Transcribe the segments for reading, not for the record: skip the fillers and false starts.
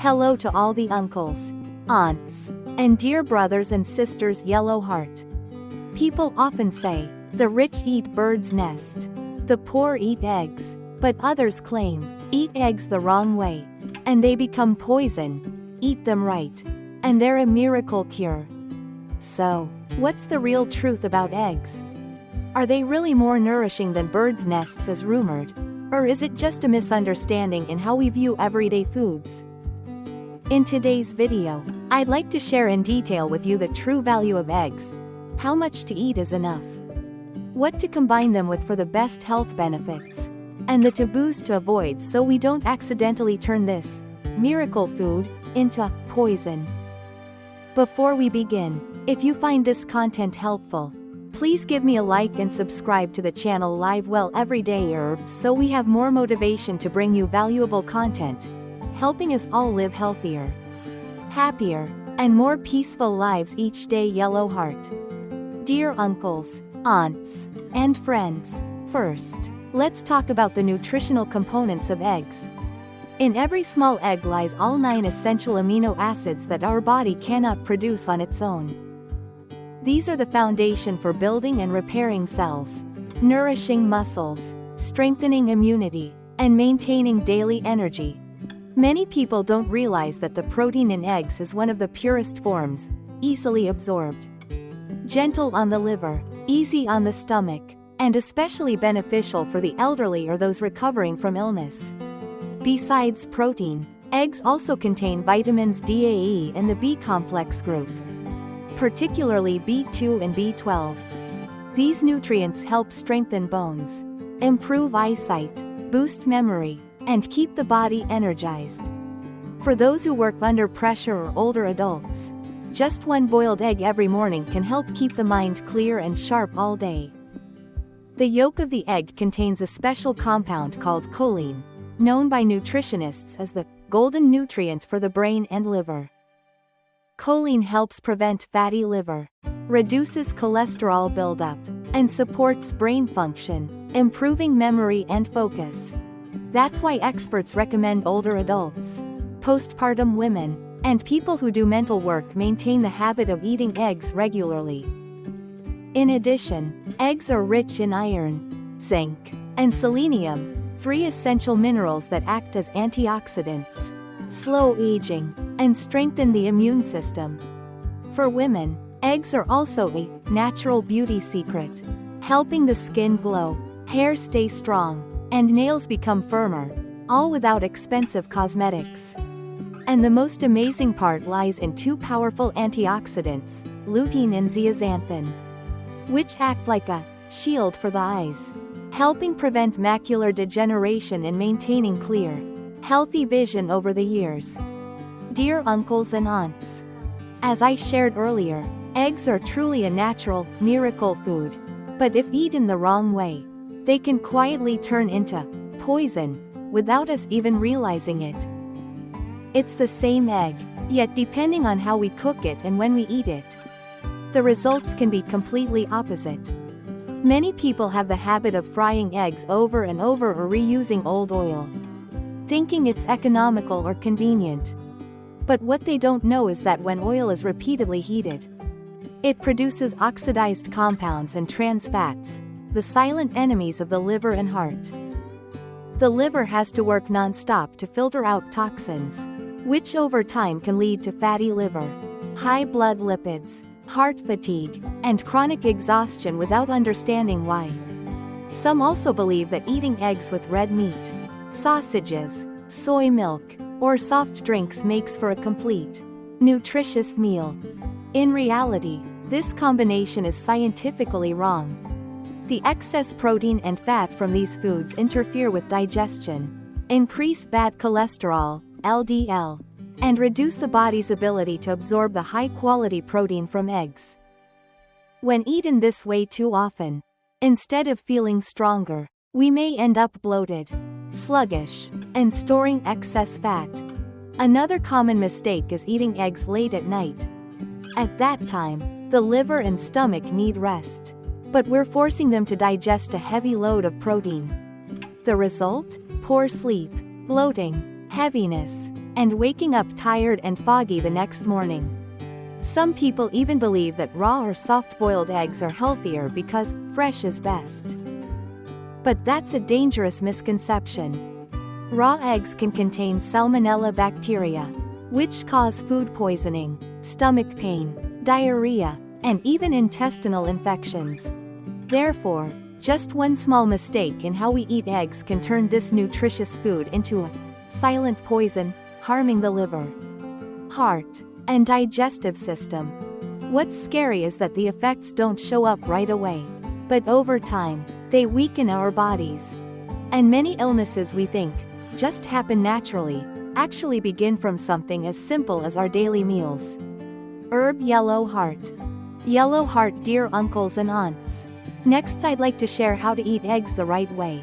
Hello to all the uncles, aunts, and dear brothers and sisters yellow heart. People often say, the rich eat bird's nest, the poor eat eggs, but others claim, eat eggs the wrong way, and they become poison, eat them right, and they're a miracle cure. So, what's the real truth about eggs? Are they really more nourishing than birds' nests as rumored? Or is it just a misunderstanding in how we view everyday foods? In today's video, I'd like to share in detail with you the true value of eggs, how much to eat is enough, what to combine them with for the best health benefits, and the taboos to avoid so we don't accidentally turn this miracle food into poison. Before we begin, if you find this content helpful, please give me a like and subscribe to the channel live well every day so we have more motivation to bring you valuable content, helping us all live healthier, happier, and more peaceful lives each day. Yellow heart. Dear uncles, aunts, and friends, first, let's talk about the nutritional components of eggs. In every small egg lies all 9 essential amino acids that our body cannot produce on its own. These are the foundation for building and repairing cells, nourishing muscles, strengthening immunity, and maintaining daily energy. Many people don't realize that the protein in eggs is one of the purest forms, easily absorbed, gentle on the liver, easy on the stomach, and especially beneficial for the elderly or those recovering from illness. Besides protein, eggs also contain vitamins D, A, E, and the B complex group, particularly B2 and B12. These nutrients help strengthen bones, improve eyesight, boost memory, and keep the body energized. For those who work under pressure or older adults, just one boiled egg every morning can help keep the mind clear and sharp all day. The yolk of the egg contains a special compound called choline, known by nutritionists as the golden nutrient for the brain and liver. Choline helps prevent fatty liver, reduces cholesterol buildup, and supports brain function, improving memory and focus. That's why experts recommend older adults, postpartum women, and people who do mental work maintain the habit of eating eggs regularly. In addition, eggs are rich in iron, zinc, and selenium, 3 essential minerals that act as antioxidants, slow aging, and strengthen the immune system. For women, eggs are also a natural beauty secret, helping the skin glow, hair stay strong, and nails become firmer, all without expensive cosmetics. And the most amazing part lies in 2 powerful antioxidants, lutein and zeaxanthin, which act like a shield for the eyes, helping prevent macular degeneration and maintaining clear, healthy vision over the years. Dear uncles and aunts, as I shared earlier, eggs are truly a natural, miracle food, but if eaten the wrong way, they can quietly turn into poison, without us even realizing it. It's the same egg, yet depending on how we cook it and when we eat it, the results can be completely opposite. Many people have the habit of frying eggs over and over or reusing old oil, thinking it's economical or convenient. But what they don't know is that when oil is repeatedly heated, it produces oxidized compounds and trans fats, the silent enemies of the liver and heart. The liver has to work non-stop to filter out toxins, which over time can lead to fatty liver, high blood lipids, heart fatigue, and chronic exhaustion without understanding why. Some also believe that eating eggs with red meat, sausages, soy milk, or soft drinks makes for a complete, nutritious meal. In reality, this combination is scientifically wrong. The excess protein and fat from these foods interfere with digestion, increase bad cholesterol, LDL, and reduce the body's ability to absorb the high-quality protein from eggs. When eaten this way too often, instead of feeling stronger, we may end up bloated, sluggish, and storing excess fat. Another common mistake is eating eggs late at night. At that time, the liver and stomach need rest, but we're forcing them to digest a heavy load of protein. The result? Poor sleep, bloating, heaviness, and waking up tired and foggy the next morning. Some people even believe that raw or soft-boiled eggs are healthier because fresh is best. But that's a dangerous misconception. Raw eggs can contain Salmonella bacteria, which cause food poisoning, stomach pain, diarrhea, and even intestinal infections. Therefore, just one small mistake in how we eat eggs can turn this nutritious food into a silent poison, harming the liver, heart, and digestive system. What's scary is that the effects don't show up right away, but over time, they weaken our bodies. And many illnesses we think just happen naturally actually begin from something as simple as our daily meals. Herb yellow heart. Yellow heart, dear uncles and aunts. Next, I'd like to share how to eat eggs the right way,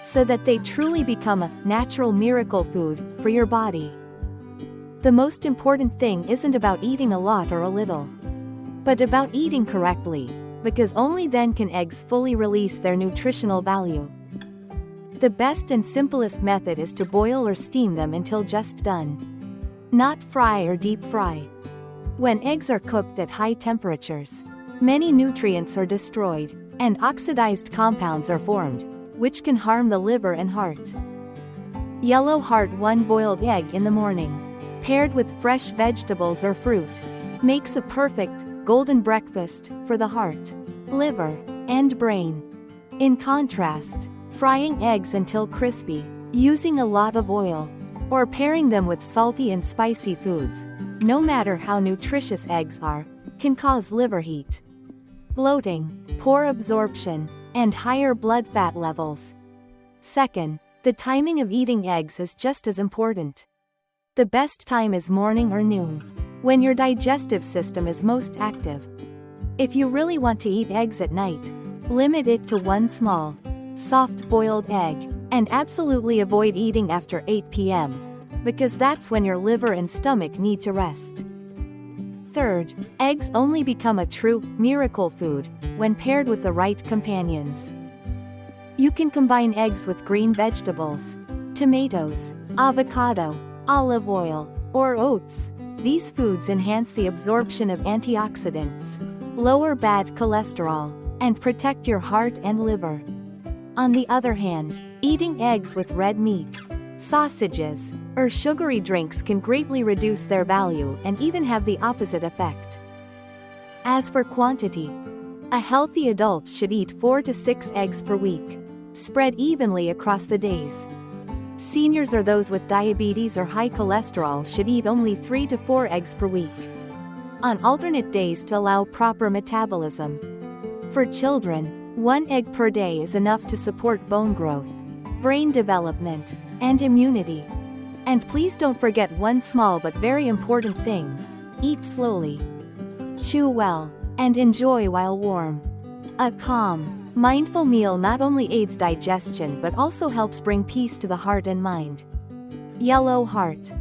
so that they truly become a natural miracle food for your body. The most important thing isn't about eating a lot or a little, but about eating correctly, because only then can eggs fully release their nutritional value. The best and simplest method is to boil or steam them until just done. Not fry or deep fry. When eggs are cooked at high temperatures, many nutrients are destroyed, and oxidized compounds are formed, which can harm the liver and heart. Yellow heart, one boiled egg in the morning, paired with fresh vegetables or fruit, makes a perfect, golden breakfast for the heart, liver, and brain. In contrast, frying eggs until crispy, using a lot of oil, or pairing them with salty and spicy foods, no matter how nutritious eggs are, can cause liver heat, bloating, poor absorption, and higher blood fat levels. Second, the timing of eating eggs is just as important. The best time is morning or noon, when your digestive system is most active. If you really want to eat eggs at night, limit it to one small, soft-boiled egg, and absolutely avoid eating after 8 p.m., because that's when your liver and stomach need to rest. Third, eggs only become a true miracle food when paired with the right companions. You can combine eggs with green vegetables, tomatoes, avocado, olive oil, or oats. These foods enhance the absorption of antioxidants, lower bad cholesterol, and protect your heart and liver. On the other hand, eating eggs with red meat, sausages, or sugary drinks can greatly reduce their value and even have the opposite effect. As for quantity, a healthy adult should eat 4 to 6 eggs per week, spread evenly across the days. Seniors or those with diabetes or high cholesterol should eat only 3 to 4 eggs per week, on alternate days to allow proper metabolism. For children, 1 egg per day is enough to support bone growth, brain development, and immunity. And please don't forget one small but very important thing: eat slowly, chew well, and enjoy while warm. A calm, mindful meal not only aids digestion but also helps bring peace to the heart and mind. Yellow heart.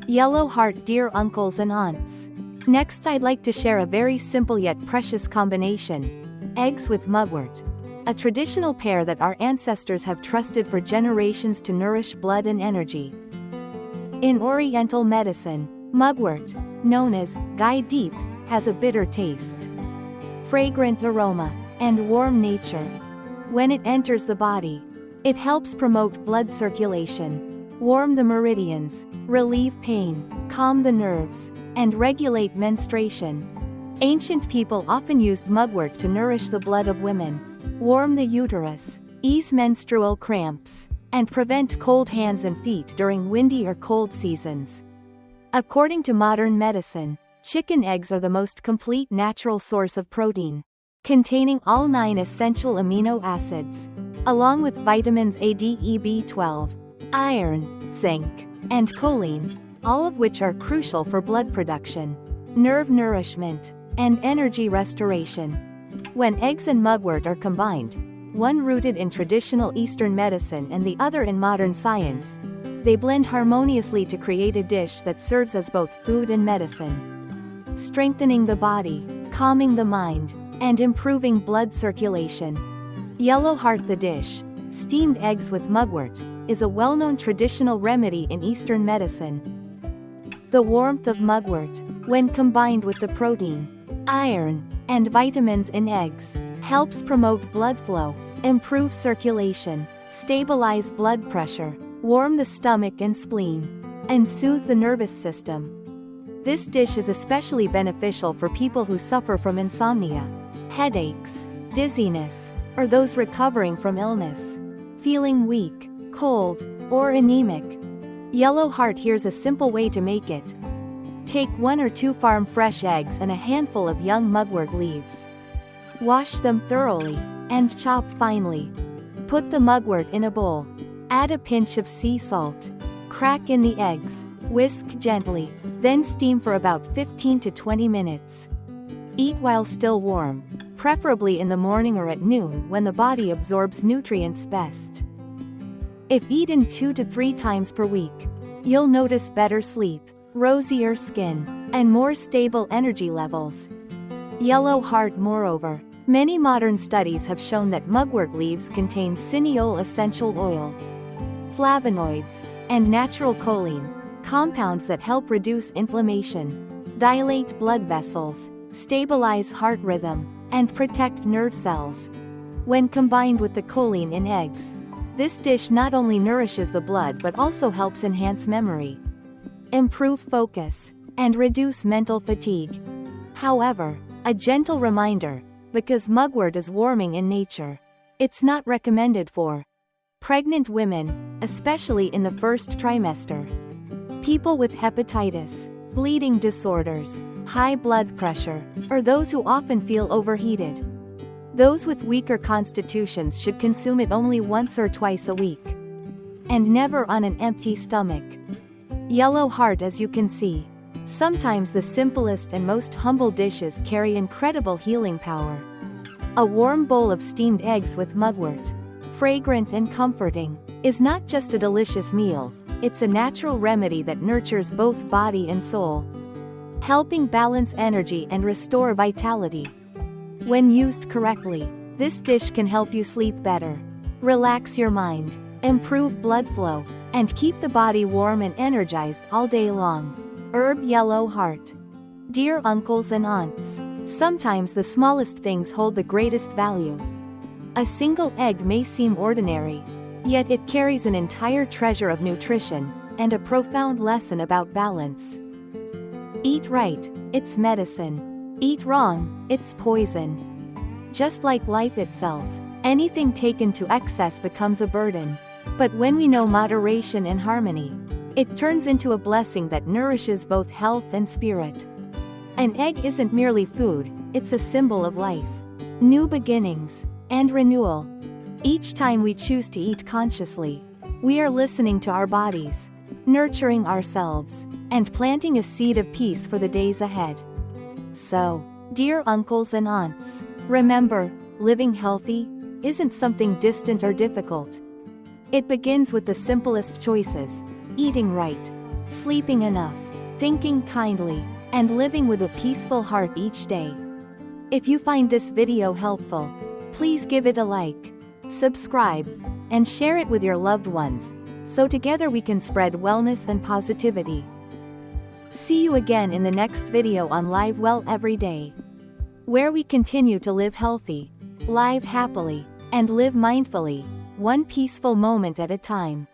Yellow heart, dear uncles and aunts. Next, I'd like to share a very simple yet precious combination: eggs with mugwort, a traditional pair that our ancestors have trusted for generations to nourish blood and energy. In Oriental medicine, mugwort, known as gai deep, has a bitter taste, fragrant aroma, and warm nature. When it enters the body, it helps promote blood circulation, warm the meridians, relieve pain, calm the nerves, and regulate menstruation. Ancient people often used mugwort to nourish the blood of women, warm the uterus, ease menstrual cramps, and prevent cold hands and feet during windy or cold seasons. According to modern medicine, chicken eggs are the most complete natural source of protein, containing all 9 essential amino acids, along with vitamins A, D, E, B12, iron, zinc, and choline, all of which are crucial for blood production, nerve nourishment, and energy restoration. When eggs and mugwort are combined, one rooted in traditional Eastern medicine and the other in modern science, they blend harmoniously to create a dish that serves as both food and medicine, strengthening the body, calming the mind, and improving blood circulation. Yellow heart, the dish, steamed eggs with mugwort, is a well-known traditional remedy in Eastern medicine. The warmth of mugwort, when combined with the protein, iron, and vitamins in eggs, helps promote blood flow, improve circulation, stabilize blood pressure, warm the stomach and spleen, and soothe the nervous system. This dish is especially beneficial for people who suffer from insomnia, headaches, dizziness, or those recovering from illness, feeling weak, cold, or anemic. Yellow Heart here's a simple way to make it. Take 1 or 2 farm fresh eggs and a handful of young mugwort leaves. Wash them thoroughly, and chop finely. Put the mugwort in a bowl. Add a pinch of sea salt. Crack in the eggs, whisk gently, then steam for about 15 to 20 minutes. Eat while still warm, preferably in the morning or at noon when the body absorbs nutrients best. If eaten 2 to 3 times per week, you'll notice better sleep, rosier skin, and more stable energy levels. Yellow Heart. Moreover, many modern studies have shown that mugwort leaves contain cineole essential oil, flavonoids, and natural choline, compounds that help reduce inflammation, dilate blood vessels, stabilize heart rhythm, and protect nerve cells. When combined with the choline in eggs, this dish not only nourishes the blood but also helps enhance memory, improve focus, and reduce mental fatigue. However, a gentle reminder, because mugwort is warming in nature, it's not recommended for pregnant women, especially in the first trimester, people with hepatitis, bleeding disorders, high blood pressure, or those who often feel overheated. Those with weaker constitutions should consume it only once or twice a week, and never on an empty stomach. Yellow Heart. As you can see, sometimes the simplest and most humble dishes carry incredible healing power. A warm bowl of steamed eggs with mugwort, fragrant and comforting, is not just a delicious meal, it's a natural remedy that nurtures both body and soul, helping balance energy and restore vitality. When used correctly, this dish can help you sleep better, relax your mind, improve blood flow, and keep the body warm and energized all day long. Herb. Yellow Heart. Dear uncles and aunts, sometimes the smallest things hold the greatest value. A single egg may seem ordinary, yet it carries an entire treasure of nutrition, and a profound lesson about balance. Eat right, it's medicine. Eat wrong, it's poison. Just like life itself, anything taken to excess becomes a burden. But when we know moderation and harmony, it turns into a blessing that nourishes both health and spirit. An egg isn't merely food, it's a symbol of life, new beginnings, and renewal. Each time we choose to eat consciously, we are listening to our bodies, nurturing ourselves, and planting a seed of peace for the days ahead. So, dear uncles and aunts, remember, living healthy isn't something distant or difficult. It begins with the simplest choices: eating right, sleeping enough, thinking kindly, and living with a peaceful heart each day. If you find this video helpful, please give it a like, subscribe, and share it with your loved ones, so together we can spread wellness and positivity. See you again in the next video on Live Well Every Day, where we continue to live healthy, live happily, and live mindfully, one peaceful moment at a time.